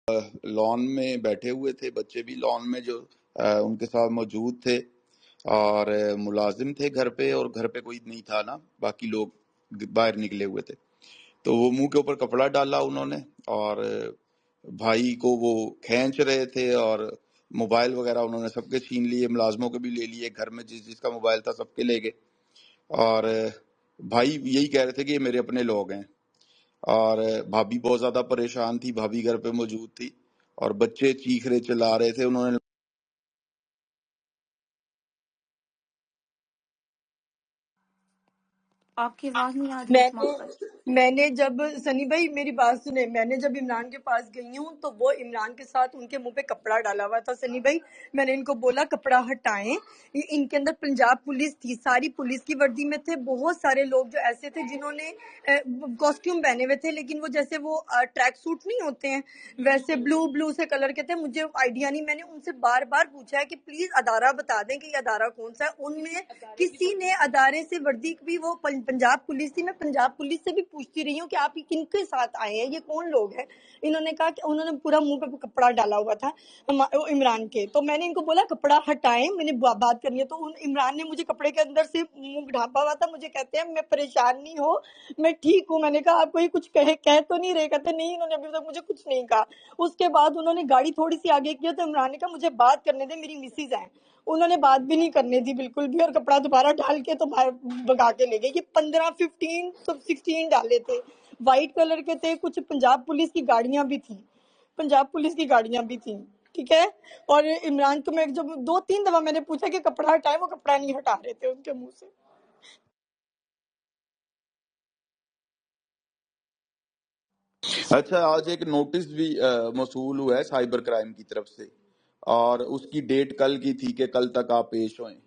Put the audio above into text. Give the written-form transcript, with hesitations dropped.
Lawn میں بیٹھے ہوئے تھے، بچے بھی لان میں جو ان کے ساتھ موجود تھے، اور ملازم تھے گھر پہ، اور گھر پہ کوئی نہیں تھا نا، باقی لوگ باہر نکلے ہوئے تھے. تو وہ منہ کے اوپر کپڑا ڈالا انہوں نے، اور بھائی کو وہ کھینچ رہے تھے، اور موبائل وغیرہ انہوں نے سب کے چھین لیے، ملازموں کے بھی لے لیے، گھر میں جس جس کا موبائل تھا سب کے لے گئے. اور بھائی یہی کہہ رہے تھے کہ یہ میرے اپنے لوگ ہیں، اور بھابھی بہت زیادہ پریشان تھی، بھابھی گھر پہ موجود تھی، اور بچے چیخ رہے چلا رہے تھے. انہوں نے آپ کی آواز نہیں آ رہی اسما پر. میں نے جب سنی بھائی میری بات سنیں، میں نے جب عمران کے پاس گئی ہوں تو وہ عمران کے ساتھ ان کے منہ پہ کپڑا ڈالا ہوا تھا. سنی بھائی میں نے ان کو بولا کپڑا ہٹائیں. ان کے اندر پنجاب پولیس تھی، ساری پولیس کی وردی میں تھے، بہت سارے لوگ جو ایسے تھے جنہوں نے کاسٹیوم پہنے ہوئے تھے، لیکن وہ جیسے وہ ٹریک سوٹ نہیں ہوتے ہیں ویسے بلو سے کلر کے تھے. مجھے آئیڈیا نہیں، میں نے ان سے بار بار پوچھا ہے کہ پلیز ادارہ بتا دیں کہ یہ ادارہ کون سا ہے. ان میں کسی نے ادارے سے وردی بھی، وہ پنجاب پولیس تھی، میں پنجاب پولیس سے بھی پوچھتی رہی ہوں کہ آپ کن کے ساتھ آئے ہیں، یہ کون لوگ ہیں. انہوں نے کہا کہ انہوں نے پورا منہ پہ کپڑا ڈالا ہوا تھا عمران کے. تو میں نے ان کو بولا کپڑا ہٹائیں، میں نے بات کرنی ہے. تو عمران نے مجھے کپڑے کے اندر سے منہ ڈھانپا ہوا تھا. مجھے کہتے ہیں میں پریشان نہیں ہوں، میں ٹھیک ہوں. میں نے کہا آپ کو یہ کچھ کہہ تو نہیں رہے؟ کہتے نہیں، انہوں نے ابھی تک مجھے کچھ نہیں کہا. اس کے بعد انہوں نے گاڑی تھوڑی سی آگے کیا تو عمران نے کہا مجھے بات کرنے دے، میری مسز ہیں. انہوں نے بات بھی نہیں کرنے دی بالکل بھی، اور کپڑا دوبارہ ڈال کے تو باہر بگا کے لے گئے. یہ 16 ڈالے تھے، وائٹ کلر کے تھے. کچھ پنجاب پولیس کی گاڑیاں بھی تھیں، پنجاب پولیس کی گاڑیاں بھی تھیں، ٹھیک ہے. اور عمران کو میں جب 2-3 دفعہ میں نے پوچھا کہ کپڑا ہٹائے، وہ کپڑا نہیں ہٹا رہے تھے ان کے منہ سے. اچھا، آج ایک نوٹس بھی موصول ہوا ہے سائبر کرائم کی طرف سے، اور اس کی ڈیٹ کل کی تھی کہ کل تک آپ پیش ہوئیں.